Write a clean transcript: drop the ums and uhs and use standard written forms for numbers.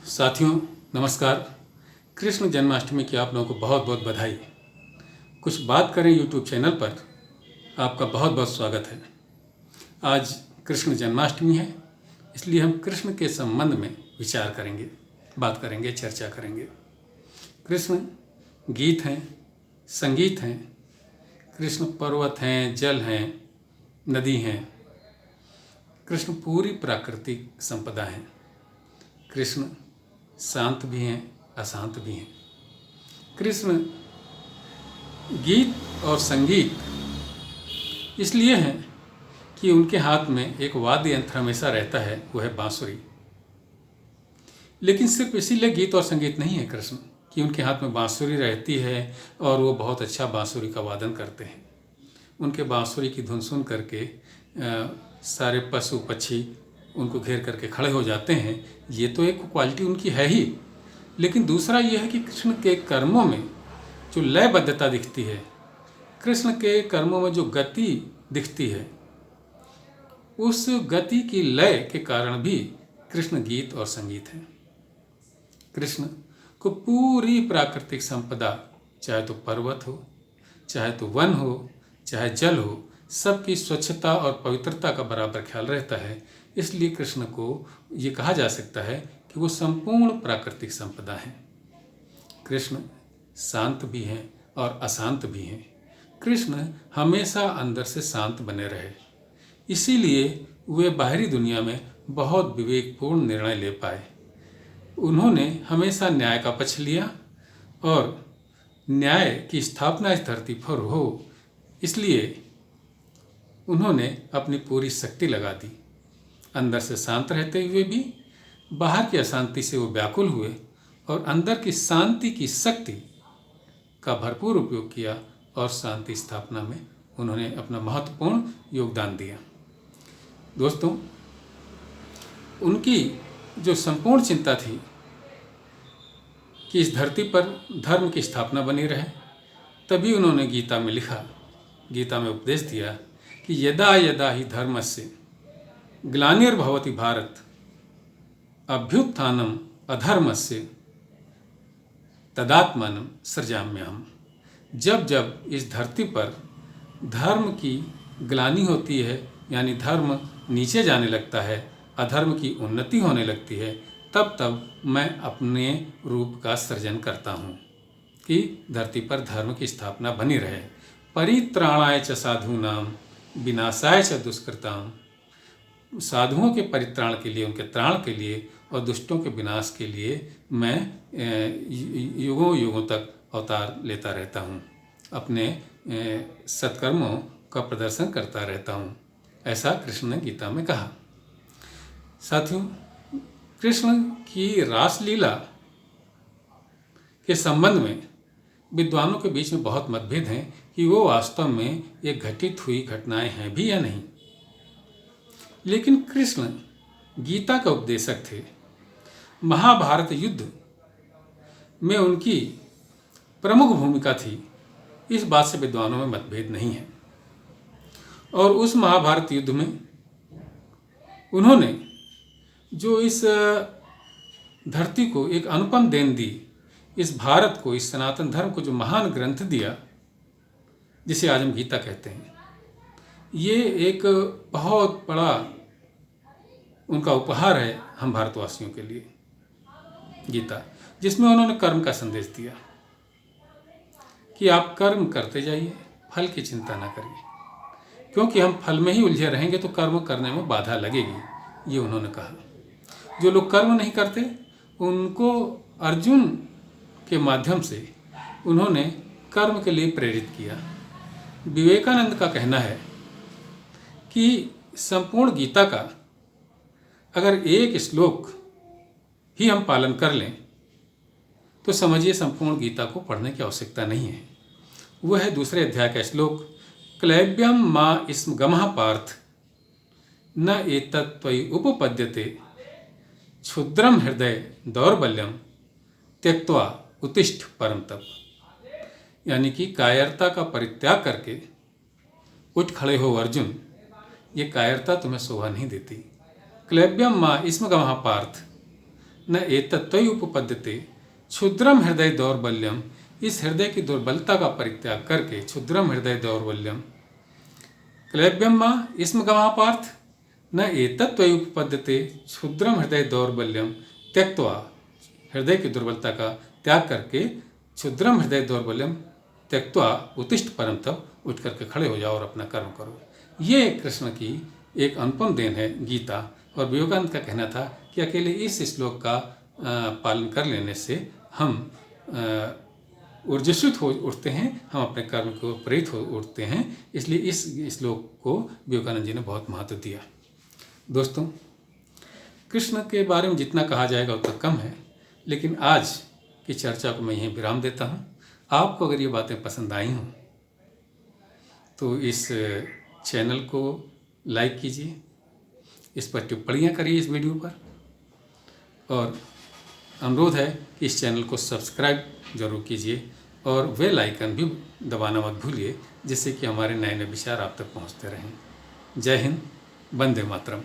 साथियों नमस्कार। कृष्ण जन्माष्टमी की आप लोगों को बहुत बहुत बधाई। कुछ बात करें यूट्यूब चैनल पर आपका बहुत बहुत स्वागत है। आज कृष्ण जन्माष्टमी है, इसलिए हम कृष्ण के संबंध में विचार करेंगे, बात करेंगे, चर्चा करेंगे। कृष्ण गीत हैं, संगीत हैं, कृष्ण पर्वत हैं, जल हैं, नदी हैं। कृष्ण पूरी प्राकृतिक संपदा हैं। कृष्ण शांत भी हैं, अशांत भी हैं। कृष्ण गीत और संगीत इसलिए हैं कि उनके हाथ में एक वाद्य यंत्र हमेशा रहता है, वो है बांसुरी। लेकिन सिर्फ इसीलिए गीत और संगीत नहीं है कृष्ण कि उनके हाथ में बांसुरी रहती है और वो बहुत अच्छा बांसुरी का वादन करते हैं। उनके बांसुरी की धुन सुन करके सारे पशु पक्षी उनको घेर करके खड़े हो जाते हैं। ये तो एक क्वालिटी उनकी है ही, लेकिन दूसरा ये है कि कृष्ण के कर्मों में जो लयबद्धता दिखती है, कृष्ण के कर्मों में जो गति दिखती है, उस गति की लय के कारण भी कृष्ण गीत और संगीत है। कृष्ण को पूरी प्राकृतिक संपदा, चाहे तो पर्वत हो, चाहे तो वन हो, चाहे जल हो, सबकी स्वच्छता और पवित्रता का बराबर ख्याल रहता है। इसलिए कृष्ण को ये कहा जा सकता है कि वो संपूर्ण प्राकृतिक संपदा हैं। कृष्ण शांत भी हैं और अशांत भी हैं। कृष्ण हमेशा अंदर से शांत बने रहे, इसीलिए वे बाहरी दुनिया में बहुत विवेकपूर्ण निर्णय ले पाए। उन्होंने हमेशा न्याय का पक्ष लिया और न्याय की स्थापना इस धरती पर हो, इसलिए उन्होंने अपनी पूरी शक्ति लगा दी। अंदर से शांत रहते हुए भी बाहर की अशांति से वो व्याकुल हुए और अंदर की शांति की शक्ति का भरपूर उपयोग किया और शांति स्थापना में उन्होंने अपना महत्वपूर्ण योगदान दिया। दोस्तों, उनकी जो संपूर्ण चिंता थी कि इस धरती पर धर्म की स्थापना बनी रहे, तभी उन्होंने गीता में लिखा, गीता में उपदेश दिया कि यदा यदा ही धर्मस्य ग्लानिर्भवति भारत अभ्युत्थानम अधर्मस्य तदात्मानं सृजाम्यहम्। जब जब इस धरती पर धर्म की ग्लानि होती है, यानी धर्म नीचे जाने लगता है, अधर्म की उन्नति होने लगती है, तब तब मैं अपने रूप का सृजन करता हूँ कि धरती पर धर्म की स्थापना बनी रहे। परित्राणाय च साधूनां विनाशाय च दुष्कृतां। साधुओं के परित्राण के लिए, उनके त्राण के लिए और दुष्टों के विनाश के लिए मैं युगों युगों तक अवतार लेता रहता हूँ, अपने सत्कर्मों का प्रदर्शन करता रहता हूँ। ऐसा कृष्ण ने गीता में कहा। साथियों, कृष्ण की रासलीला के संबंध में विद्वानों के बीच में बहुत मतभेद हैं कि वो वास्तव में ये घटित हुई घटनाएं हैं भी या नहीं। लेकिन कृष्ण गीता के उपदेशक थे। महाभारत युद्ध में उनकी प्रमुख भूमिका थी, इस बात से विद्वानों में मतभेद नहीं है। और उस महाभारत युद्ध में उन्होंने जो इस धरती को एक अनुपम देन दी, इस भारत को, इस सनातन धर्म को जो महान ग्रंथ दिया, जिसे आज हम गीता कहते हैं, ये एक बहुत बड़ा उनका उपहार है हम भारतवासियों के लिए। गीता, जिसमें उन्होंने कर्म का संदेश दिया कि आप कर्म करते जाइए, फल की चिंता ना करिए, क्योंकि हम फल में ही उलझे रहेंगे तो कर्म करने में बाधा लगेगी, ये उन्होंने कहा। जो लोग कर्म नहीं करते उनको अर्जुन के माध्यम से उन्होंने कर्म के लिए प्रेरित किया। विवेकानंद का कहना है कि संपूर्ण गीता का अगर एक श्लोक ही हम पालन कर लें तो समझिए संपूर्ण गीता को पढ़ने की आवश्यकता नहीं है। वह है दूसरे अध्याय का श्लोक, क्लैब्यम मा स्म गमः पार्थ न एतत् त्वयि उपपद्यते क्षुद्रम हृदय दौर्बल्यम त्यक्त्वा उत्तिष्ठ परम तप। यानी कि कायरता का परित्याग करके उठ खड़े हो अर्जुन, ये कायरता तुम्हें शोभा नहीं देती। क्लैब्यम माँ स्म गमः पार्थ, न एतत्त्वयि उपपद्यते क्षुद्रम हृदय दौर्बल्यम। इस हृदय की दुर्बलता का परित्याग करके क्षुद्रम हृदय दौर्बल्यम क्लैब्यम माँ इसम गवापार्थ न एतत्त्वयि उपपद्यते क्षुद्रम हृदय दौर्बल्यम त्यक्त्वा। हृदय की दुर्बलता का त्याग करके क्षुद्रम हृदय दौर्बल्यम त्यक्त्वा उत्तिष्ठ परम तप, उठ करके खड़े हो जाओ और अपना कर्म करो। ये कृष्ण की एक अनुपम देन है गीता। और विवेकानंद का कहना था कि अकेले इस श्लोक का पालन कर लेने से हम ऊर्जस्वित हो उठते हैं, हम अपने कर्म को प्रेरित हो उठते हैं। इसलिए इस श्लोक को विवेकानंद जी ने बहुत महत्व दिया। दोस्तों, कृष्ण के बारे में जितना कहा जाएगा उतना कम है, लेकिन आज की चर्चा को मैं यहीं विराम देता हूँ। आपको अगर ये बातें पसंद आई हों तो इस चैनल को लाइक कीजिए, इस पर टिप्पणियाँ करिए इस वीडियो पर, और अनुरोध है कि इस चैनल को सब्सक्राइब जरूर कीजिए और बेल आइकन भी दबाना मत भूलिए, जिससे कि हमारे नए नए विचार आप तक पहुँचते रहें। जय हिंद, वंदे मातरम।